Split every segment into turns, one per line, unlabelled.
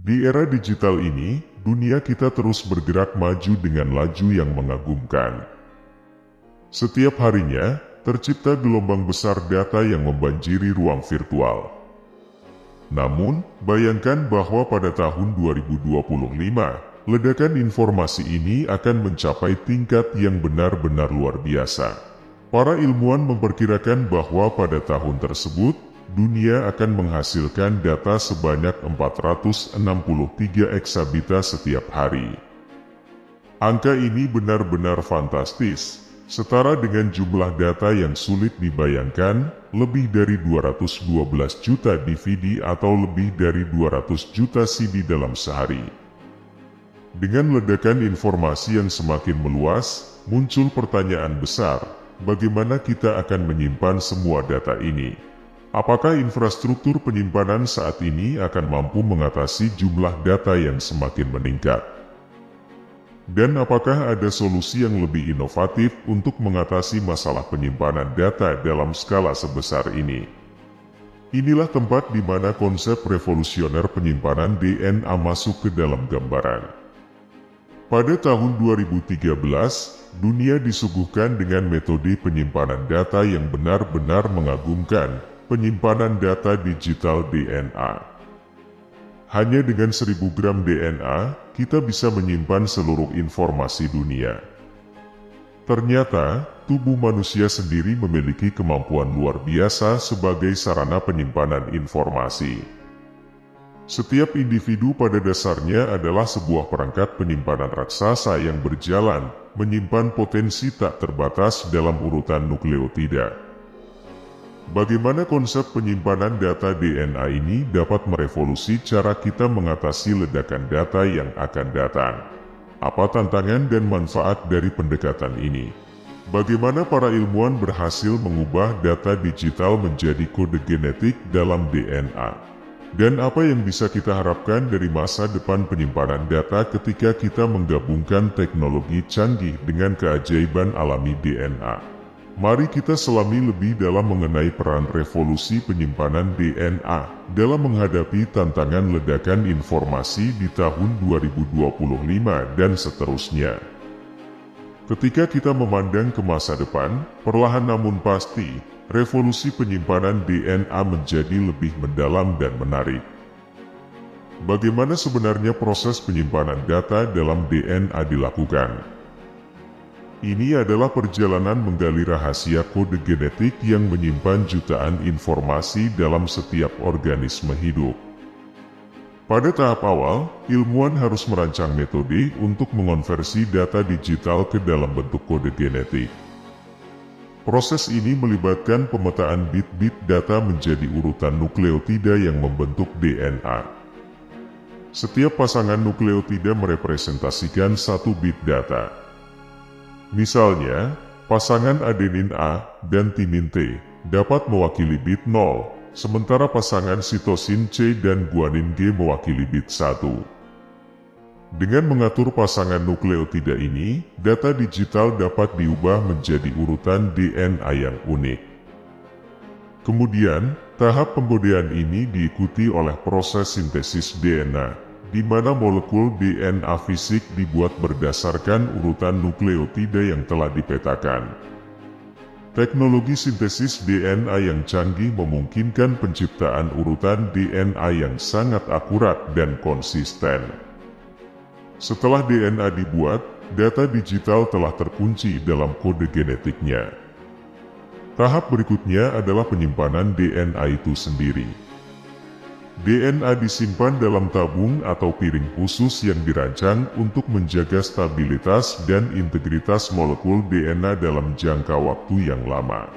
Di era digital ini, dunia kita terus bergerak maju dengan laju yang mengagumkan. Setiap harinya, tercipta gelombang besar data yang membanjiri ruang virtual. Namun, bayangkan bahwa pada tahun 2025, ledakan informasi ini akan mencapai tingkat yang benar-benar luar biasa. Para ilmuwan memperkirakan bahwa pada tahun tersebut, dunia akan menghasilkan data sebanyak 463 eksabita setiap hari. Angka ini benar-benar fantastis, setara dengan jumlah data yang sulit dibayangkan, lebih dari 212 juta DVD atau lebih dari 200 juta CD dalam sehari. Dengan ledakan informasi yang semakin meluas, muncul pertanyaan besar, bagaimana kita akan menyimpan semua data ini? Apakah infrastruktur penyimpanan saat ini akan mampu mengatasi jumlah data yang semakin meningkat? Dan apakah ada solusi yang lebih inovatif untuk mengatasi masalah penyimpanan data dalam skala sebesar ini? Inilah tempat di mana konsep revolusioner penyimpanan DNA masuk ke dalam gambaran. Pada tahun 2013, dunia disuguhkan dengan metode penyimpanan data yang benar-benar mengagumkan, penyimpanan data digital DNA. Hanya dengan 1000 gram DNA, kita bisa menyimpan seluruh informasi dunia. Ternyata, tubuh manusia sendiri memiliki kemampuan luar biasa sebagai sarana penyimpanan informasi. Setiap individu pada dasarnya adalah sebuah perangkat penyimpanan raksasa yang berjalan, menyimpan potensi tak terbatas dalam urutan nukleotida. Bagaimana konsep penyimpanan data DNA ini dapat merevolusi cara kita mengatasi ledakan data yang akan datang? Apa tantangan dan manfaat dari pendekatan ini? Bagaimana para ilmuwan berhasil mengubah data digital menjadi kode genetik dalam DNA? Dan apa yang bisa kita harapkan dari masa depan penyimpanan data ketika kita menggabungkan teknologi canggih dengan keajaiban alami DNA? Mari kita selami lebih dalam mengenai peran revolusi penyimpanan DNA dalam menghadapi tantangan ledakan informasi di tahun 2025 dan seterusnya. Ketika kita memandang ke masa depan, perlahan namun pasti, revolusi penyimpanan DNA menjadi lebih mendalam dan menarik. Bagaimana sebenarnya proses penyimpanan data dalam DNA dilakukan? Ini adalah perjalanan menggali rahasia kode genetik yang menyimpan jutaan informasi dalam setiap organisme hidup. Pada tahap awal, ilmuwan harus merancang metode untuk mengonversi data digital ke dalam bentuk kode genetik. Proses ini melibatkan pemetaan bit-bit data menjadi urutan nukleotida yang membentuk DNA. Setiap pasangan nukleotida merepresentasikan satu bit data. Misalnya, pasangan adenin A dan timin T dapat mewakili bit 0, sementara pasangan sitosin C dan guanin G mewakili bit 1. Dengan mengatur pasangan nukleotida ini, data digital dapat diubah menjadi urutan DNA yang unik. Kemudian, tahap pembodyan ini diikuti oleh proses sintesis DNA, di mana molekul DNA fisik dibuat berdasarkan urutan nukleotida yang telah dipetakan. Teknologi sintesis DNA yang canggih memungkinkan penciptaan urutan DNA yang sangat akurat dan konsisten. Setelah DNA dibuat, data digital telah terkunci dalam kode genetiknya. Tahap berikutnya adalah penyimpanan DNA itu sendiri. DNA disimpan dalam tabung atau piring khusus yang dirancang untuk menjaga stabilitas dan integritas molekul DNA dalam jangka waktu yang lama.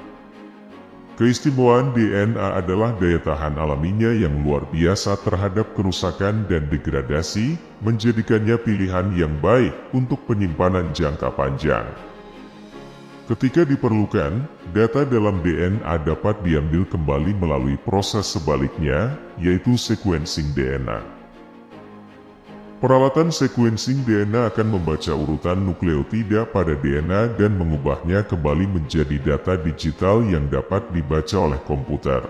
Keistimewaan DNA adalah daya tahan alaminya yang luar biasa terhadap kerusakan dan degradasi, menjadikannya pilihan yang baik untuk penyimpanan jangka panjang. Ketika diperlukan, data dalam DNA dapat diambil kembali melalui proses sebaliknya, yaitu sequencing DNA. Peralatan sequencing DNA akan membaca urutan nukleotida pada DNA dan mengubahnya kembali menjadi data digital yang dapat dibaca oleh komputer.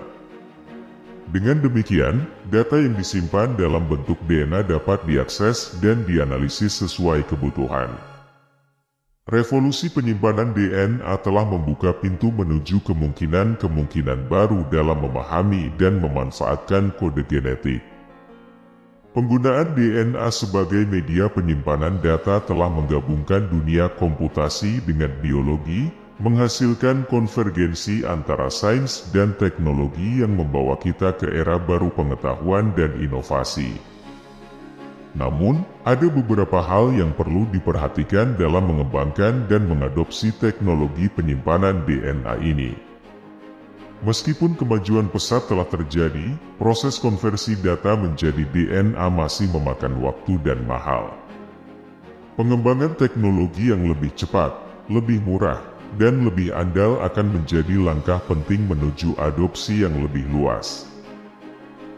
Dengan demikian, data yang disimpan dalam bentuk DNA dapat diakses dan dianalisis sesuai kebutuhan. Revolusi penyimpanan DNA telah membuka pintu menuju kemungkinan-kemungkinan baru dalam memahami dan memanfaatkan kode genetik. Penggunaan DNA sebagai media penyimpanan data telah menggabungkan dunia komputasi dengan biologi, menghasilkan konvergensi antara sains dan teknologi yang membawa kita ke era baru pengetahuan dan inovasi. Namun, ada beberapa hal yang perlu diperhatikan dalam mengembangkan dan mengadopsi teknologi penyimpanan DNA ini. Meskipun kemajuan pesat telah terjadi, proses konversi data menjadi DNA masih memakan waktu dan mahal. Pengembangan teknologi yang lebih cepat, lebih murah, dan lebih andal akan menjadi langkah penting menuju adopsi yang lebih luas.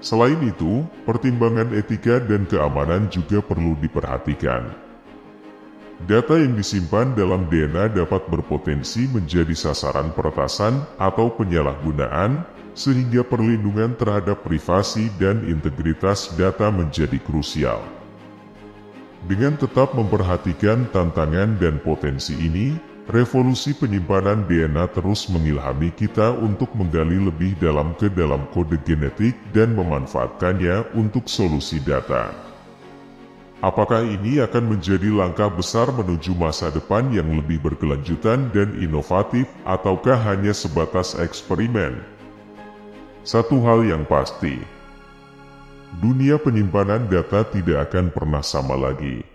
Selain itu, pertimbangan etika dan keamanan juga perlu diperhatikan. Data yang disimpan dalam DNA dapat berpotensi menjadi sasaran peretasan atau penyalahgunaan, sehingga perlindungan terhadap privasi dan integritas data menjadi krusial. Dengan tetap memperhatikan tantangan dan potensi ini, revolusi penyimpanan DNA terus mengilhami kita untuk menggali lebih dalam ke dalam kode genetik dan memanfaatkannya untuk solusi data. Apakah ini akan menjadi langkah besar menuju masa depan yang lebih berkelanjutan dan inovatif, ataukah hanya sebatas eksperimen? Satu hal yang pasti, dunia penyimpanan data tidak akan pernah sama lagi.